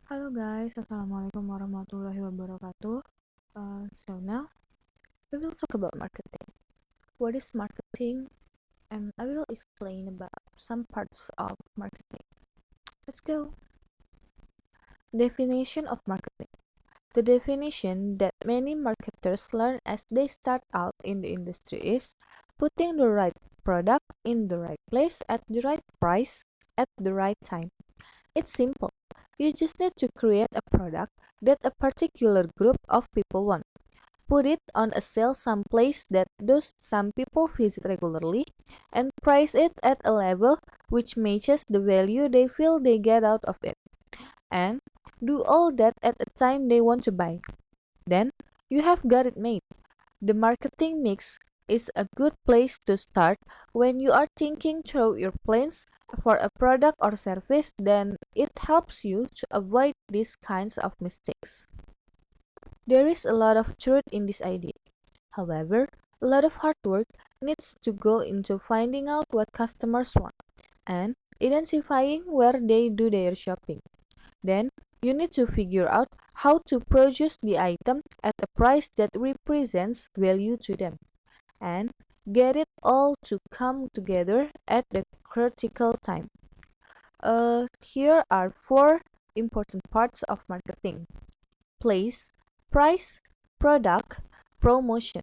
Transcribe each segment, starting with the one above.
Halo guys, Assalamualaikum warahmatullahi wabarakatuh. So now we will talk about marketing. What is marketing? And I will explain about some parts of marketing. Let's go. Definition of marketing. The definition that many marketers learn as they start out in the industry is putting the right product in the right place at the right price at the right time. It's simple. You just need to create a product that a particular group of people want. Put it on a sale someplace that those some people visit regularly, and price it at a level which matches the value they feel they get out of it. And do all that at a time they want to buy. Then you have got it made. The marketing mix is a good place to start when you are thinking through your plans for a product or service, then it helps you to avoid these kinds of mistakes. There is a lot of truth in this idea. However, a lot of hard work needs to go into finding out what customers want and identifying where they do their shopping. Then, you need to figure out how to produce the item at a price that represents value to them and get it all to come together at the critical time. Here are four important parts of marketing: place, price, product, promotion.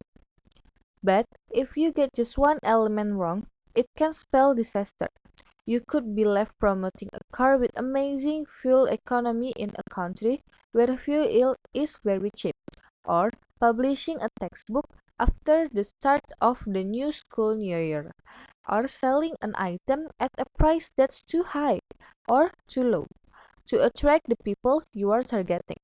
But if you get just one element wrong, it can spell disaster. You could be left promoting a car with amazing fuel economy in a country where fuel is very cheap, or publishing a textbook after the start of the new school year, or selling an item at a price that's too high or too low to attract the people you are targeting.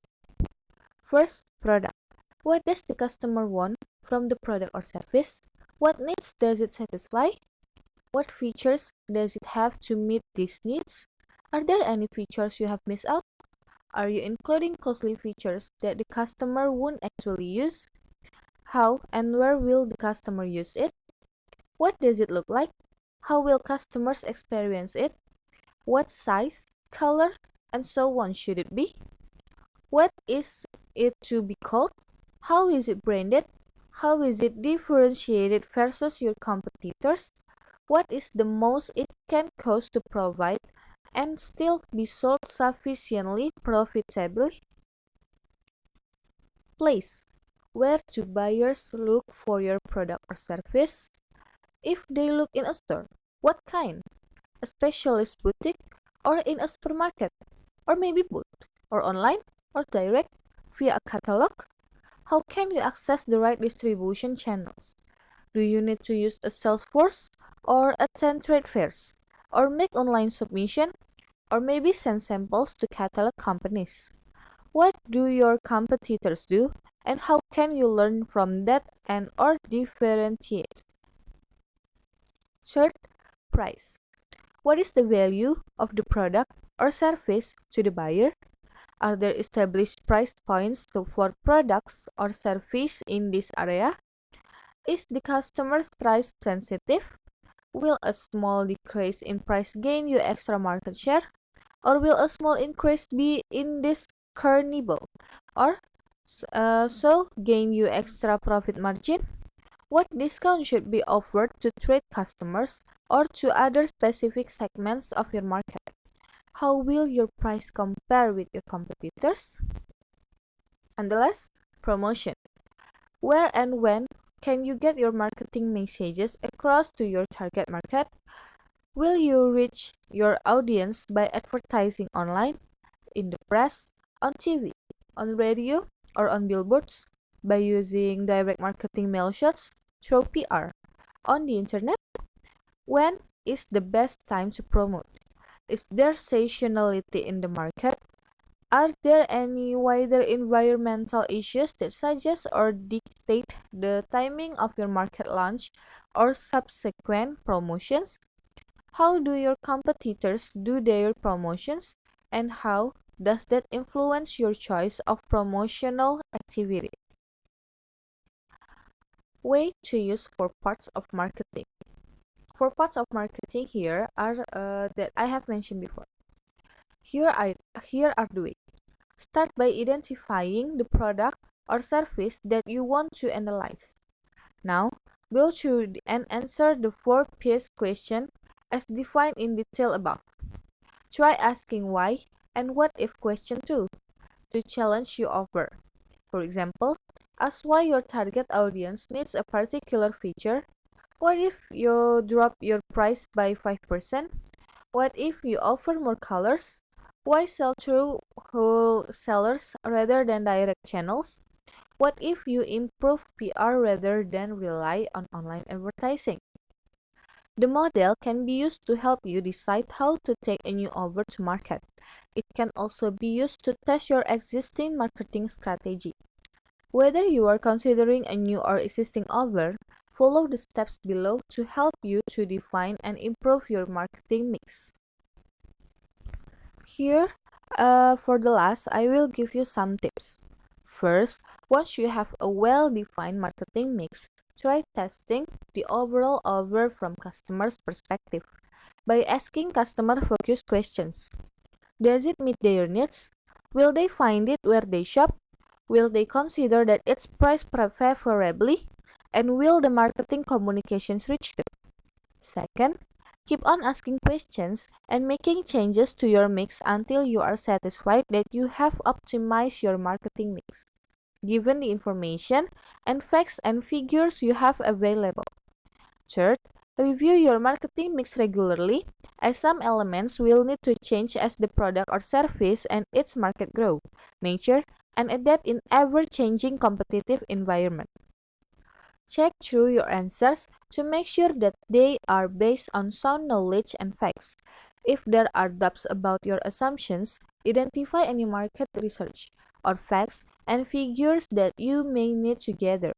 First, product. What does the customer want from the product or service? What needs does it satisfy? What features does it have to meet these needs? Are there any features you have missed out? Are you including costly features that the customer won't actually use? How and where will the customer use it? What does it look like? How will customers experience it? What size, color, and so on should it be? What is it to be called? How is it branded? How is it differentiated versus your competitors? What is the most it can cost to provide and still be sold sufficiently profitably? Place. Where do buyers look for your product or service? If they look in a store, what kind? A specialist boutique or in a supermarket? Or maybe both? Or online? Or direct? Via a catalog? How can you access the right distribution channels? Do you need to use a sales force or attend trade fairs? Or make online submission? Or maybe send samples to catalog companies? What do your competitors do? And how can you learn from that and or differentiate? Third, price. What is the value of the product or service to the buyer? Are there established price points for products or service in this area? Is the customer price sensitive? Will a small decrease in price gain you extra market share? Or will a small increase be indiscernible? Or so gain you extra profit margin? What discount should be offered to trade customers or to other specific segments of your market? How will your price compare with your competitors? And the last, promotion. Where and when can you get your marketing messages across to your target market? Will you reach your audience by advertising online, in the press, on TV, on radio, or on billboards? By using direct marketing mail shots, through PR, on the internet? When is the best time to promote? Is there seasonality in the market? Are there any wider environmental issues that suggest or dictate the timing of your market launch or subsequent promotions? How do your competitors do their promotions, and how does that influence your choice of promotional activity? Way to use four parts of marketing. Four parts of marketing here are that I have mentioned before. Here are the way. Start by identifying the product or service that you want to analyze. Now, go through and answer the 4-piece question as defined in detail above. Try asking why and what if question too to challenge you over. For example, ask why your target audience needs a particular feature. What if you drop your price by 5%? What if you offer more colors? Why sell through wholesalers rather than direct channels? What if you improve PR rather than rely on online advertising? The model can be used to help you decide how to take a new offer to market. It can also be used to test your existing marketing strategy. Whether you are considering a new or existing offer, follow the steps below to help you to define and improve your marketing mix. Here, for the last, I will give you some tips. First, once you have a well-defined marketing mix, try testing the overall offer from customers' perspective by asking customer-focused questions. Does it meet their needs? Will they find it where they shop? Will they consider that it's priced favorably? And will the marketing communications reach them? Second, keep on asking questions and making changes to your mix until you are satisfied that you have optimized your marketing mix, given the information and facts and figures you have available. Third, review your marketing mix regularly, as some elements will need to change as the product or service and its market grow, mature, and adapt in ever-changing competitive environment. Check through your answers to make sure that they are based on sound knowledge and facts. If there are doubts about your assumptions, identify any market research or facts and figures that you may need to gather.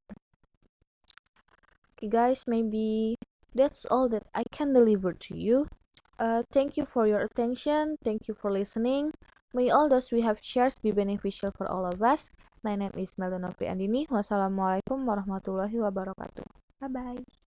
Okay, guys, maybe that's all that I can deliver to you. Thank you for your attention. Thank you for listening. May all those we have shared be beneficial for all of us. My name is Melonovi Andini. Wassalamualaikum warahmatullahi wabarakatuh. Bye bye.